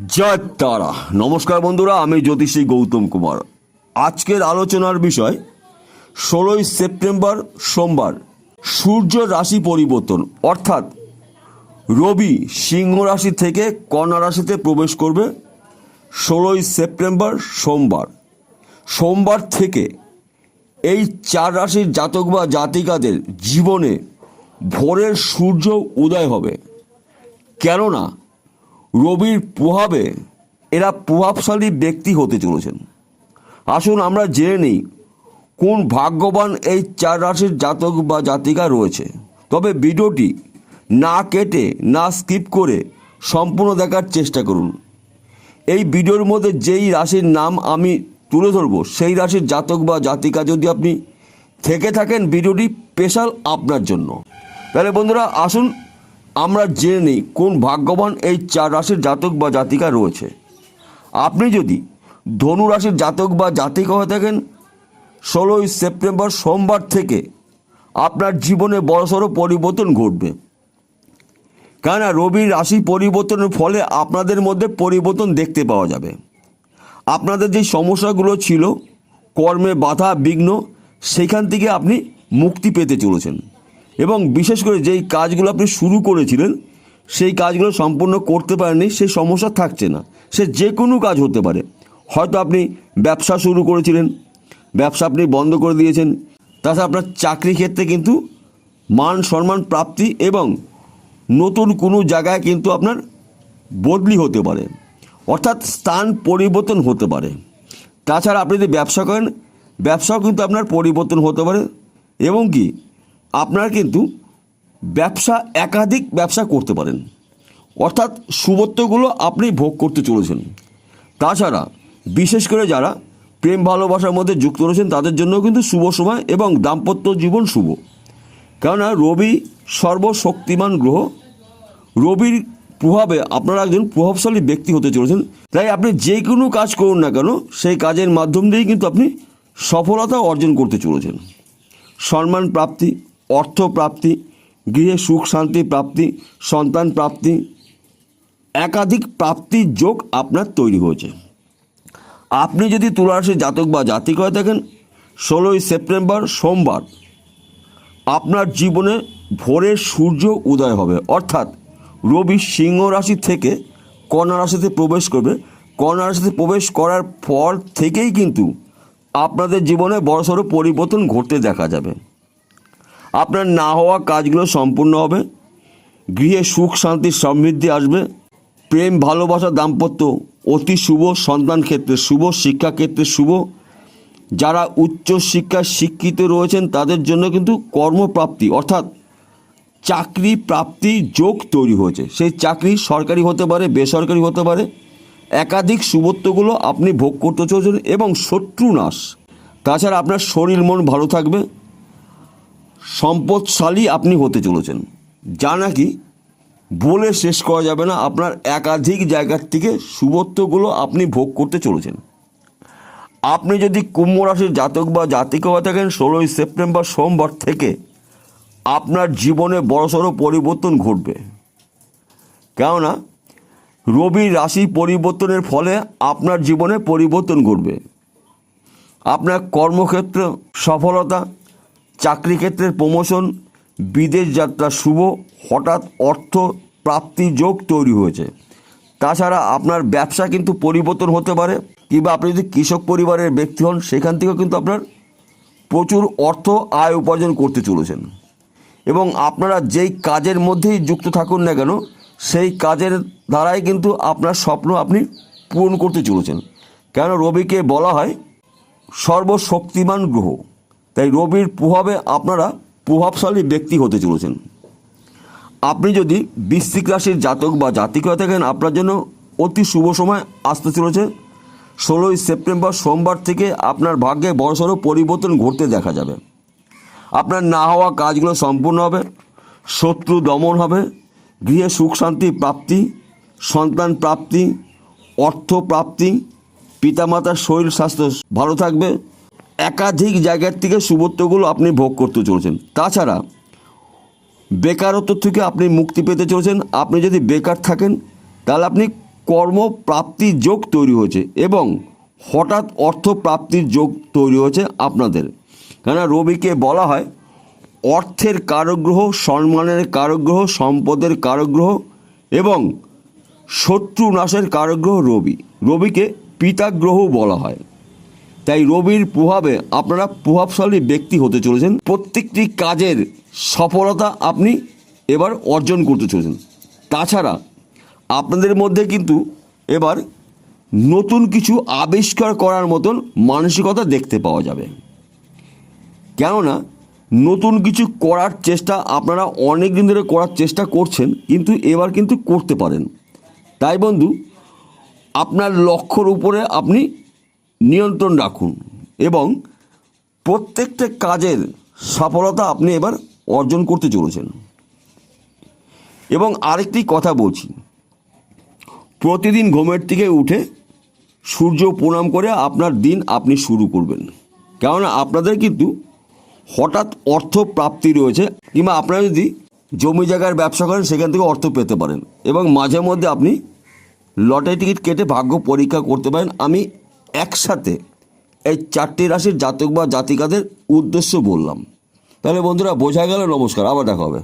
জয় তারা। নমস্কার বন্ধুরা, আমি জ্যোতিষী গৌতম কুমার। আজকের আলোচনার বিষয় 16ই সেপ্টেম্বর সোমবার সূর্য রাশি পরিবর্তন, অর্থাৎ রবি সিংহ রাশি থেকে কন্যা রাশিতে প্রবেশ করবে 16ই সেপ্টেম্বর সোমবার থেকে এই চার রাশির জাতক বা জাতিকাদের জীবনে ভোরের সূর্য উদয় হবে। কেননা রবির প্রভাবে এরা প্রভাবশালী ব্যক্তি হতে চলেছেন। আসুন আমরা জেনে নিই কোন ভাগ্যবান এই চার রাশির জাতক বা জাতিকা রয়েছে। তবে ভিডিওটি না কেটে না স্কিপ করে সম্পূর্ণ দেখার চেষ্টা করুন। এই ভিডিওর মধ্যে যেই রাশির নাম আমি তুলে ধরব সেই রাশির জাতক বা জাতিকা যদি আপনি থেকে থাকেন, ভিডিওটি স্পেশাল আপনার জন্য। তাহলে বন্ধুরা আসুন আমরা জেনে নিই কোন ভাগ্যবান এই চার রাশির জাতক বা জাতিকা রয়েছে। আপনি যদি ধনু রাশির জাতক বা জাতিকা হয়ে থাকেন, 16ই সেপ্টেম্বর সোমবার থেকে আপনার জীবনে বড়সড় পরিবর্তন ঘটবে। কেননা রবির রাশি পরিবর্তনের ফলে আপনাদের মধ্যে পরিবর্তন দেখতে পাওয়া যাবে। আপনাদের যে সমস্যাগুলো ছিল, কর্মে বাধা বিঘ্ন, সেখান থেকে আপনি মুক্তি পেতে চলেছেন। এবং বিশেষ করে যেই কাজগুলো আপনি শুরু করেছিলেন সেই কাজগুলো সম্পূর্ণ করতে পারেননি, সেই সমস্যা থাকছে না। সে যে কোনো কাজ হতে পারে। হয়তো আপনি ব্যবসা শুরু করেছিলেন, ব্যবসা আপনি বন্ধ করে দিয়েছেন। তাছাড়া আপনার চাকরি ক্ষেত্রে কিন্তু মান সম্মান প্রাপ্তি এবং নতুন কোনো জায়গায় কিন্তু আপনার বদলি হতে পারে, অর্থাৎ স্থান পরিবর্তন হতে পারে। তাছাড়া আপনি যদি ব্যবসা করেন, ব্যবসাও কিন্তু আপনার পরিবর্তন হতে পারে। এবং কি আপনার কিন্তু ব্যবসা একাধিক ব্যবসা করতে পারেন, অর্থাৎ শুভত্বগুলো আপনি ভোগ করতে চলেছেন। তাছাড়া বিশেষ করে যারা প্রেম ভালোবাসার মধ্যে যুক্ত রয়েছেন তাদের জন্য কিন্তু শুভ সময় এবং দাম্পত্য জীবন শুভ। কেননা রবি সর্বশক্তিমান গ্রহ। রবির প্রভাবে আপনারা একজন প্রভাবশালী ব্যক্তি হতে চলেছেন। তাই আপনি যে কোনো কাজ করুন না কেন, সেই কাজের মাধ্যম দিয়েই কিন্তু আপনি সফলতা অর্জন করতে চলেছেন। সম্মান প্রাপ্তি, অর্থ প্রাপ্তি, গৃহে সুখ শান্তি প্রাপ্তি, সন্তান প্রাপ্তি, একাধিক প্রাপ্তির যোগ আপনার তৈরি হয়েছে। আপনি যদি তুলা রাশির জাতক বা জাতিকা হয়ে থাকেন, 16ই সেপ্টেম্বর সোমবার আপনার জীবনে ভোরের সূর্য উদয় হবে, অর্থাৎ রবি সিংহ রাশি থেকে কন্যা রাশিতে প্রবেশ করবে। কন্যা রাশিতে প্রবেশ করার পর থেকেই কিন্তু আপনাদের জীবনে বড়সড় পরিবর্তন ঘটতে দেখা যাবে। আপনার না হওয়া কাজগুলো সম্পূর্ণ হবে, গৃহে সুখ শান্তি সমৃদ্ধি আসবে, প্রেম ভালোবাসা দাম্পত্য অতি শুভ, সন্তান ক্ষেত্রে শুভ, শিক্ষা ক্ষেত্রে শুভ। যারা উচ্চ শিক্ষায় শিক্ষিত রয়েছেন তাদের জন্য কিন্তু কর্মপ্রাপ্তি অর্থাৎ চাকরি প্রাপ্তি যোগ তৈরি হয়েছে। সেই চাকরি সরকারি হতে পারে, বেসরকারি হতে পারে। একাধিক শুভত্বগুলো আপনি ভোগ করতে চলেছেন এবং শত্রু নাশ। তাছাড়া আপনার শরীর মন ভালো থাকবে, সম্পদশালী আপনি হতে চলেছেন, যা নাকি বলে শেষ করা যাবে না। আপনার একাধিক জায়গার থেকে শুভত্বগুলো আপনি ভোগ করতে চলেছেন। আপনি যদি কুম্ভ রাশির জাতক বা জাতিকা হয়ে থাকেন, 16ই সেপ্টেম্বর সোমবার থেকে আপনার জীবনে বড়সড় পরিবর্তন ঘটবে। কেননা রবির রাশি পরিবর্তনের ফলে আপনার জীবনে পরিবর্তন ঘটবে। আপনার কর্মক্ষেত্রে সফলতা, চাকরি ক্ষেত্রের প্রমোশন, বিদেশ যাত্রা শুভ, হঠাৎ অর্থ প্রাপ্তি যোগ তৈরি হয়েছে। তাছাড়া আপনার ব্যবসা কিন্তু পরিবর্তন হতে পারে, কিংবা আপনি যদি কৃষক পরিবারের ব্যক্তি হন সেখান থেকেও কিন্তু আপনার প্রচুর অর্থ আয় উপার্জন করতে চলেছেন। এবং আপনারা যেই কাজের মধ্যেই যুক্ত থাকুন না কেন, সেই কাজের দ্বারাই কিন্তু আপনার স্বপ্ন আপনি পূরণ করতে চলেছেন। কেন রবিকে বলা হয় সর্বশক্তিমান গ্রহ। তাই রবির প্রভাবে আপনারা প্রভাবশালী ব্যক্তি হতে চলেছেন। আপনি যদি বৃশ্চিক রাশির জাতক বা জাতিকা হয়ে থাকেন, আপনার জন্য অতি শুভ সময় আসতে চলেছে। 16ই সেপ্টেম্বর সোমবার থেকে আপনার ভাগ্যে বড়সড় পরিবর্তন ঘটতে দেখা যাবে। আপনার না হওয়া কাজগুলো সম্পূর্ণ হবে, শত্রু দমন হবে, গৃহে সুখ শান্তি প্রাপ্তি, সন্তান প্রাপ্তি, অর্থ প্রাপ্তি, পিতামাতার শরীর স্বাস্থ্য ভালো থাকবে। একাধিক জায়গার থেকে শুভত্বগুলো আপনি ভোগ করতে চলেছেন। তাছাড়া বেকারত্ব থেকে আপনি মুক্তি পেতে চলেছেন। আপনি যদি বেকার থাকেন তাহলে আপনি কর্মপ্রাপ্তির যোগ তৈরি হয়েছে এবং হঠাৎ অর্থ প্রাপ্তির যোগ তৈরি হয়েছে আপনাদের। কেননা রবিকে বলা হয় অর্থের কারগ্রহ, সম্মানের কারগ্রহ, সম্পদের কারগ্রহ এবং শত্রু নাশের কারগ্রহ রবি। রবিকে পিতাগ্রহ বলা হয়। তাই রবির প্রভাবে আপনারা প্রভাবশালী ব্যক্তি হতে চলেছেন। প্রত্যেকটি কাজের সফলতা আপনি এবার অর্জন করতে চলেছেন। তাছাড়া আপনাদের মধ্যে কিন্তু এবার নতুন কিছু আবিষ্কার করার মতন মানসিকতা দেখতে পাওয়া যাবে। কেননা নতুন কিছু করার চেষ্টা আপনারা অনেক দিন ধরে করার চেষ্টা করছেন, কিন্তু এবার কিন্তু করতে পারেন। তাই বন্ধু, আপনার লক্ষ্যর উপরে আপনি নিয়ন্ত্রণ রাখুন এবং প্রত্যেকটা কাজের সফলতা আপনি এবার অর্জন করতে চলেছেন। এবং আরেকটি কথা বলছি, প্রতিদিন ঘুমের থেকে উঠে সূর্য প্রণাম করে আপনার দিন আপনি শুরু করবেন। কেননা আপনাদের কিন্তু হঠাৎ অর্থ প্রাপ্তি রয়েছে, কিংবা আপনারা যদি জমি জায়গার ব্যবসা করেন সেখান থেকে অর্থ পেতে পারেন এবং মাঝে মধ্যে আপনি লটারি টিকিট কেটে ভাগ্য পরীক্ষা করতে পারেন। আমি একসাথে এই 4টি রাশির জাতক বা জাতিকাদের উদ্দেশ্য বললাম। তাহলে বন্ধুরা বোঝা গেল। নমস্কার, আবার দেখা হবে।